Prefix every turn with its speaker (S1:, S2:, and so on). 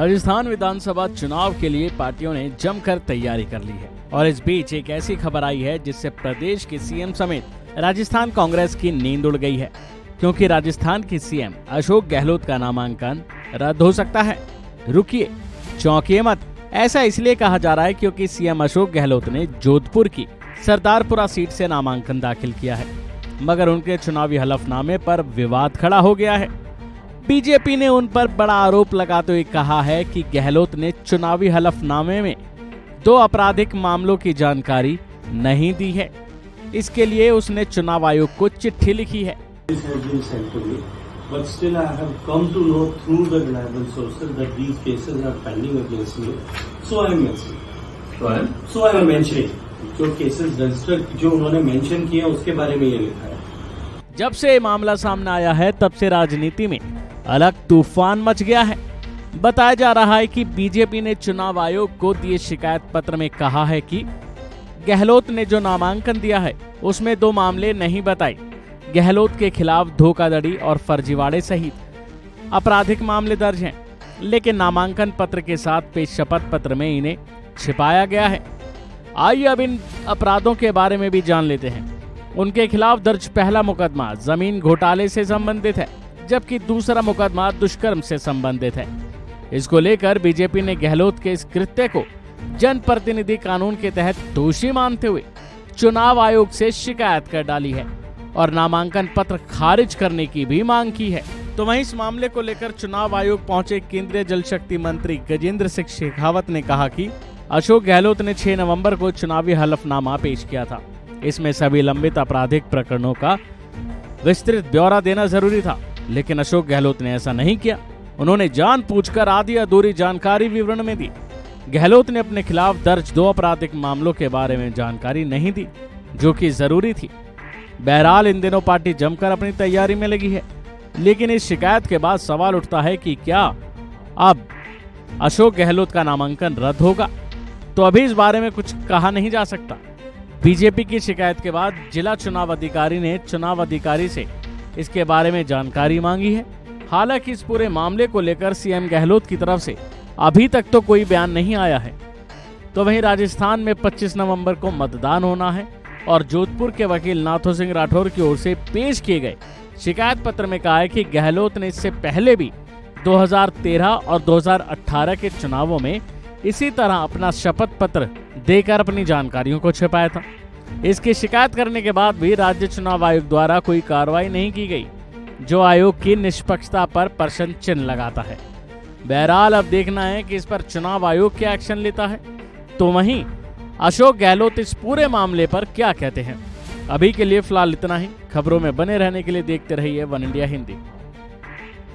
S1: राजस्थान विधानसभा चुनाव के लिए पार्टियों ने जमकर तैयारी कर ली है और इस बीच एक ऐसी खबर आई है जिससे प्रदेश के सीएम समेत राजस्थान कांग्रेस की नींद उड़ गई है, क्योंकि राजस्थान के सीएम अशोक गहलोत का नामांकन रद्द हो सकता है। रुकिए, चौंकिए मत। ऐसा इसलिए कहा जा रहा है क्योंकि सीएम अशोक गहलोत ने जोधपुर की सरदारपुरा सीट से नामांकन दाखिल किया है, मगर उनके चुनावी हलफनामे पर विवाद खड़ा हो गया है। बीजेपी ने उन पर बड़ा आरोप लगाते हुए कहा है कि गहलोत ने चुनावी हलफनामे में 2 आपराधिक मामलों की जानकारी नहीं दी है। इसके लिए उसने चुनाव आयोग को चिट्ठी लिखी है।
S2: But still I have come to know through the reliable sources that these cases are pending against me. So I am mentioning. So I am mentioning. जो cases registered जो उन्होंने mention किया उसके बारे में ये लिखा है।
S1: जब से ये मामला सामने आया है तब से राजनीति में अलग तूफान मच गया है। बताया जा रहा है कि बीजेपी ने चुनाव आयोग को दिए शिकायत पत्र में कहा है कि गहलोत ने जो नामांकन दिया है उसमें 2 मामले नहीं बताए। गहलोत के खिलाफ धोखाधड़ी और फर्जीवाड़े सहित आपराधिक मामले दर्ज हैं, लेकिन नामांकन पत्र के साथ पेश शपथ पत्र में इन्हें छिपाया गया है। आइए अब इन अपराधों के बारे में भी जान लेते हैं। उनके खिलाफ दर्ज पहला मुकदमा जमीन घोटाले से संबंधित है, जबकि दूसरा मुकदमा दुष्कर्म से संबंधित है। इसको लेकर बीजेपी ने गहलोत के इस कृत्य को जनप्रतिनिधि कानून के तहत दोषी मानते हुए चुनाव आयोग से शिकायत कर डाली है और नामांकन पत्र खारिज करने की भी मांग की है। तो वहीं इस मामले को लेकर चुनाव आयोग पहुंचे केंद्रीय जल शक्ति मंत्री गजेंद्र सिंह शेखावत ने कहा कि अशोक गहलोत ने 6 नवंबर को चुनावी हलफनामा पेश किया था। इसमें सभी लंबित आपराधिक प्रकरणों का विस्तृत ब्यौरा देना जरूरी था, लेकिन अशोक गहलोत ने ऐसा नहीं किया। उन्होंने जानबूझकर आधी अधूरी जानकारी विवरण में दी। गहलोत ने अपने खिलाफ दर्ज 2 आपराधिक मामलों के बारे में जानकारी नहीं दी, जो कि जरूरी थी। बहरहाल इन दिनों पार्टी जमकर अपनी तैयारी में लगी है, लेकिन इस शिकायत के बाद सवाल उठता है कि क्या अब अशोक गहलोत का नामांकन रद्द होगा? तो अभी इस बारे में कुछ कहा नहीं जा सकता। बीजेपी की शिकायत के बाद जिला चुनाव अधिकारी ने चुनाव अधिकारी से इसके बारे में जानकारी मांगी है। हालांकि इस पूरे मामले को लेकर सीएम गहलोत की तरफ से अभी तक तो कोई बयान नहीं आया है। तो वहीं राजस्थान में 25 नवंबर को मतदान होना है और जोधपुर के वकील नाथो सिंह राठौर की ओर से पेश किए गए शिकायत पत्र में कहा है कि गहलोत ने इससे पहले भी 2013 और 2018 के चुनावों में इसी तरह अपना शपथ पत्र देकर अपनी जानकारियों को छिपाया था। इसकी शिकायत करने के बाद भी राज्य चुनाव आयोग द्वारा कोई कार्रवाई नहीं की गई, जो आयोग की निष्पक्षता पर प्रश्न चिन्ह लगाता है। बहरहाल अब देखना है कि इस पर चुनाव आयोग क्या एक्शन लेता है। तो वहीं अशोक गहलोत इस पूरे मामले पर क्या कहते हैं। अभी के लिए फिलहाल इतना ही। खबरों में बने रहने के लिए देखते रहिए वन इंडिया हिंदी।